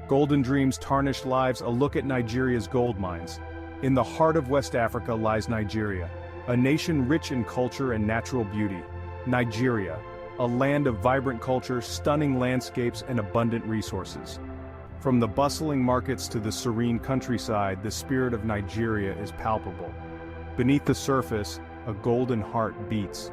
Golden Dreams Tarnished Lives. A look at Nigeria's gold mines. In the heart of West Africa lies Nigeria, a nation rich in culture and natural beauty. Nigeria, a land of vibrant culture, stunning landscapes and abundant resources. From the bustling markets to the serene countryside, the spirit of Nigeria is palpable. Beneath the surface, a golden heart beats.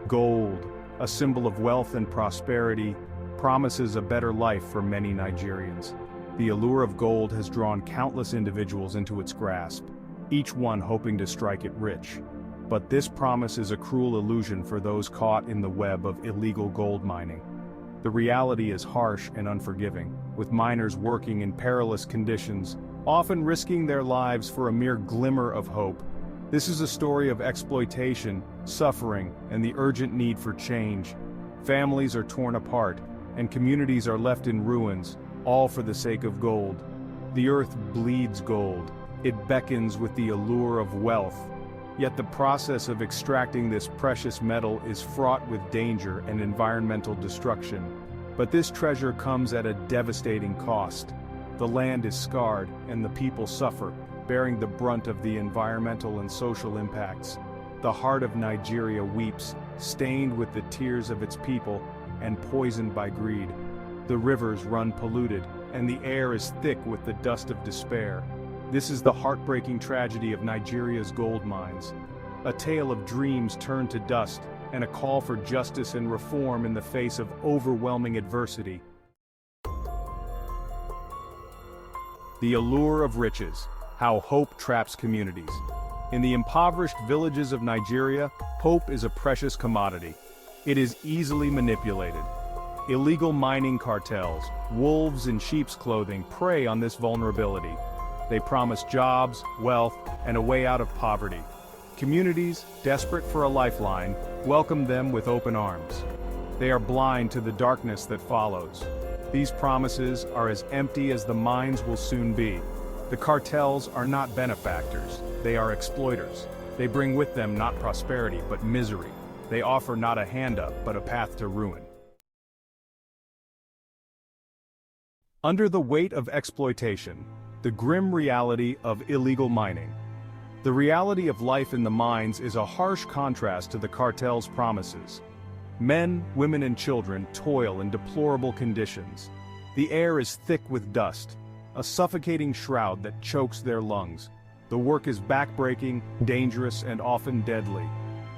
Gold, a symbol of wealth and prosperity, promises a better life for many Nigerians. The allure of gold has drawn countless individuals into its grasp, each one hoping to strike it rich. But this promise is a cruel illusion for those caught in the web of illegal gold mining. The reality is harsh and unforgiving, with miners working in perilous conditions, often risking their lives for a mere glimmer of hope. This is a story of exploitation, suffering, and the urgent need for change. Families are torn apart, and communities are left in ruins, all for the sake of gold. The earth bleeds gold. It beckons with the allure of wealth. Yet the process of extracting this precious metal is fraught with danger and environmental destruction. But this treasure comes at a devastating cost. The land is scarred, and the people suffer, bearing the brunt of the environmental and social impacts. The heart of Nigeria weeps, stained with the tears of its people, and poisoned by greed. The rivers run polluted, and the air is thick with the dust of despair. This is the heartbreaking tragedy of Nigeria's gold mines. A tale of dreams turned to dust, and a call for justice and reform in the face of overwhelming adversity. The allure of riches, how hope traps communities. In the impoverished villages of Nigeria, hope is a precious commodity. It is easily manipulated. Illegal mining cartels, wolves in sheep's clothing, prey on this vulnerability. They promise jobs, wealth, and a way out of poverty. Communities, desperate for a lifeline, welcome them with open arms. They are blind to the darkness that follows. These promises are as empty as the mines will soon be. The cartels are not benefactors, they are exploiters. They bring with them not prosperity, but misery. They offer not a hand up, but a path to ruin. Under the weight of exploitation, the grim reality of illegal mining. The reality of life in the mines is a harsh contrast to the cartel's promises. Men, women, and children toil in deplorable conditions. The air is thick with dust, a suffocating shroud that chokes their lungs. The work is backbreaking, dangerous, and often deadly.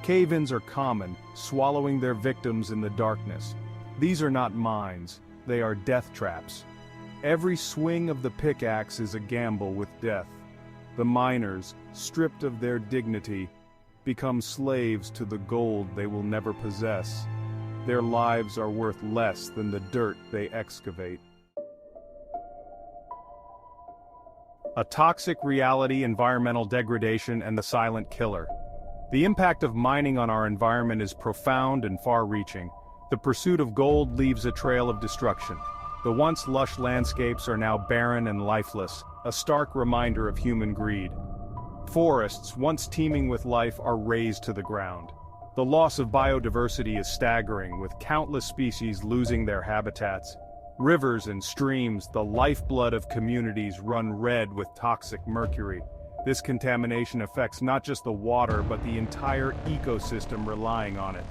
Cave-ins are common, swallowing their victims in the darkness. These are not mines, they are death traps. Every swing of the pickaxe is a gamble with death. The miners, stripped of their dignity, become slaves to the gold they will never possess. Their lives are worth less than the dirt they excavate. A toxic reality, environmental degradation, and the silent killer. The impact of mining on our environment is profound and far-reaching. The pursuit of gold leaves a trail of destruction. The once lush landscapes are now barren and lifeless, a stark reminder of human greed. Forests, once teeming with life, are razed to the ground. The loss of biodiversity is staggering, with countless species losing their habitats. Rivers and streams, the lifeblood of communities, run red with toxic mercury. This contamination affects not just the water, but the entire ecosystem relying on it.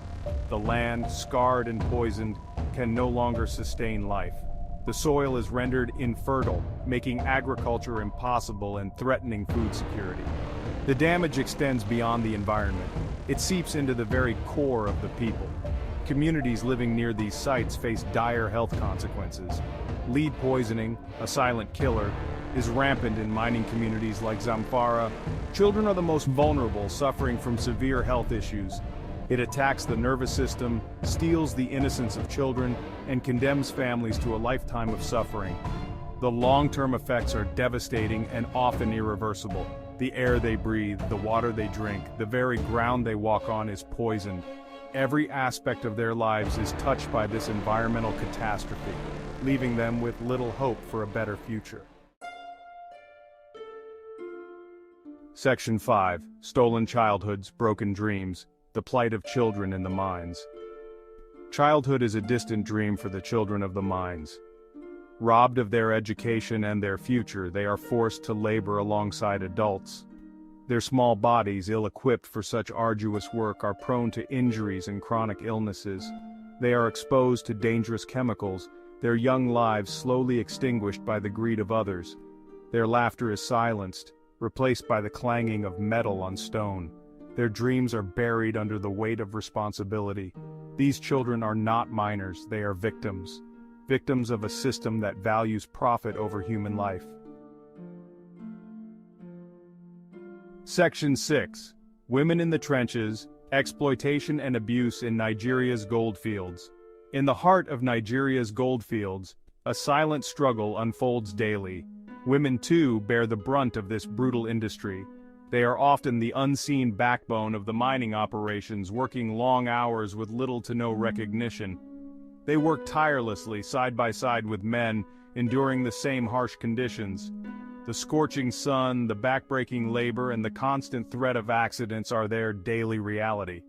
The land, scarred and poisoned, can no longer sustain life. The soil is rendered infertile, making agriculture impossible and threatening food security. The damage extends beyond the environment. It seeps into the very core of the people. Communities living near these sites face dire health consequences. Lead poisoning, a silent killer, is rampant in mining communities like Zamfara. Children are the most vulnerable, suffering from severe health issues. It attacks the nervous system, steals the innocence of children, and condemns families to a lifetime of suffering. The long-term effects are devastating and often irreversible. The air they breathe, the water they drink, the very ground they walk on is poisoned. Every aspect of their lives is touched by this environmental catastrophe, leaving them with little hope for a better future. Section 5. Stolen Childhoods, Broken Dreams, the Plight of Children in the Mines. Childhood is a distant dream for the children of the mines. Robbed of their education and their future, they are forced to labor alongside adults. Their small bodies, ill-equipped for such arduous work, are prone to injuries and chronic illnesses. They are exposed to dangerous chemicals, their young lives slowly extinguished by the greed of others. Their laughter is silenced, replaced by the clanging of metal on stone. Their dreams are buried under the weight of responsibility. These children are not minors, they are victims. Victims of a system that values profit over human life. Section 6. Women in the Trenches, Exploitation and Abuse in Nigeria's Goldfields. In the heart of Nigeria's goldfields, a silent struggle unfolds daily. Women too bear the brunt of this brutal industry. They are often the unseen backbone of the mining operations, working long hours with little to no recognition. They work tirelessly side by side with men, enduring the same harsh conditions. The scorching sun, the backbreaking labor, and the constant threat of accidents are their daily reality.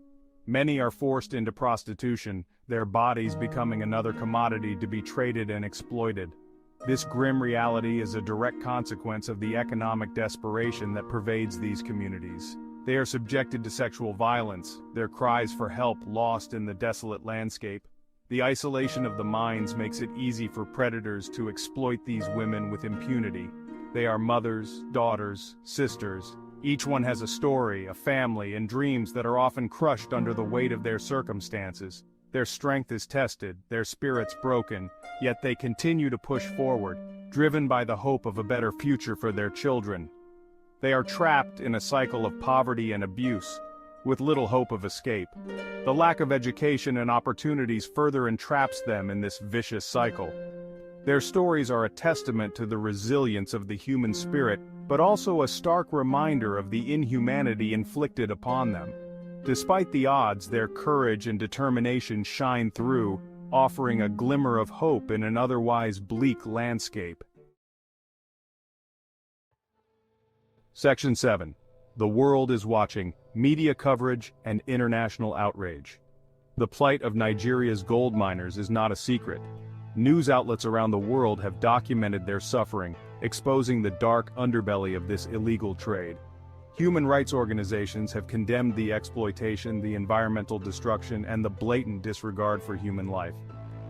Many are forced into prostitution, their bodies becoming another commodity to be traded and exploited. This grim reality is a direct consequence of the economic desperation that pervades these communities. They are subjected to sexual violence, their cries for help lost in the desolate landscape. The isolation of the mines makes it easy for predators to exploit these women with impunity. They are mothers, daughters, sisters. Each one has a story, a family, and dreams that are often crushed under the weight of their circumstances. Their strength is tested, their spirits broken, yet they continue to push forward, driven by the hope of a better future for their children. They are trapped in a cycle of poverty and abuse, with little hope of escape. The lack of education and opportunities further entraps them in this vicious cycle. Their stories are a testament to the resilience of the human spirit, but also a stark reminder of the inhumanity inflicted upon them. Despite the odds, their courage and determination shine through, offering a glimmer of hope in an otherwise bleak landscape. Section 7. The world is watching, media coverage and international outrage. The plight of Nigeria's gold miners is not a secret. News outlets around the world have documented their suffering, exposing the dark underbelly of this illegal trade. Human rights organizations have condemned the exploitation, the environmental destruction, and the blatant disregard for human life.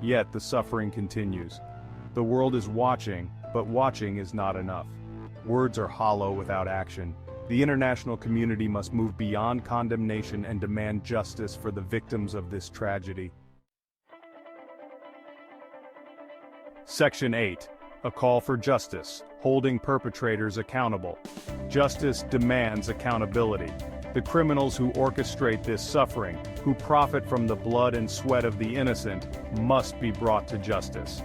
Yet the suffering continues. The world is watching, but watching is not enough. Words are hollow without action. The international community must move beyond condemnation and demand justice for the victims of this tragedy. Section 8. A call for justice, holding perpetrators accountable. Justice demands accountability. The criminals who orchestrate this suffering, who profit from the blood and sweat of the innocent, must be brought to justice.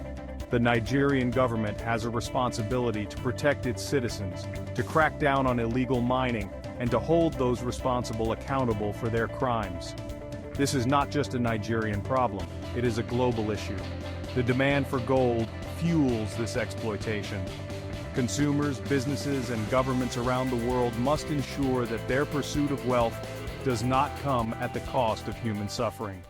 The Nigerian government has a responsibility to protect its citizens, to crack down on illegal mining, and to hold those responsible accountable for their crimes. This is not just a Nigerian problem, it is a global issue. The demand for gold fuels this exploitation. Consumers, businesses, and governments around the world must ensure that their pursuit of wealth does not come at the cost of human suffering.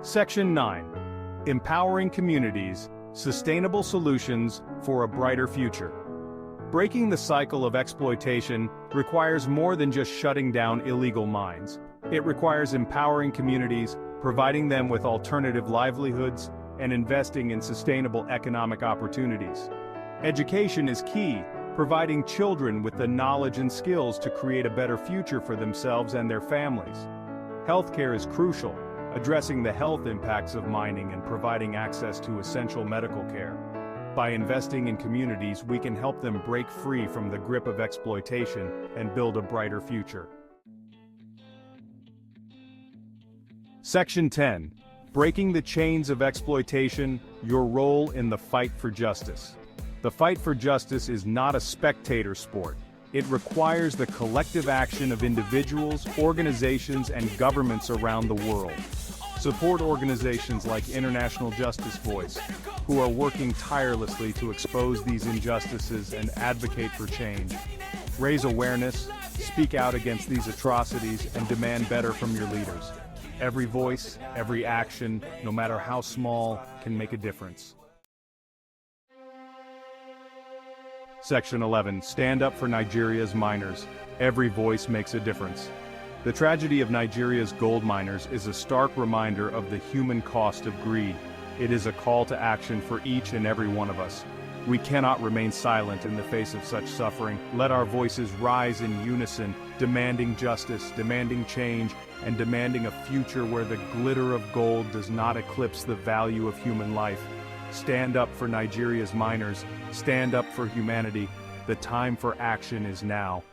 Section 9. Empowering communities, sustainable solutions for a brighter future. Breaking the cycle of exploitation requires more than just shutting down illegal mines. It requires empowering communities, providing them with alternative livelihoods, and investing in sustainable economic opportunities. Education is key, providing children with the knowledge and skills to create a better future for themselves and their families. Healthcare is crucial, addressing the health impacts of mining and providing access to essential medical care. By investing in communities, we can help them break free from the grip of exploitation and build a brighter future. Section 10. Breaking the chains of exploitation, your role in the fight for justice. The fight for justice is not a spectator sport. It requires the collective action of individuals, organizations, and governments around the world. Support organizations like International Justice Voice, who are working tirelessly to expose these injustices and advocate for change. Raise awareness, speak out against these atrocities, and demand better from your leaders. Every voice, every action, no matter how small, can make a difference. Section 11. Stand up for Nigeria's miners. Every voice makes a difference. The tragedy of Nigeria's gold miners is a stark reminder of the human cost of greed. It is a call to action for each and every one of us. We cannot remain silent in the face of such suffering. Let our voices rise in unison, demanding justice, demanding change, and demanding a future where the glitter of gold does not eclipse the value of human life. Stand up for Nigeria's miners. Stand up for humanity. The time for action is now.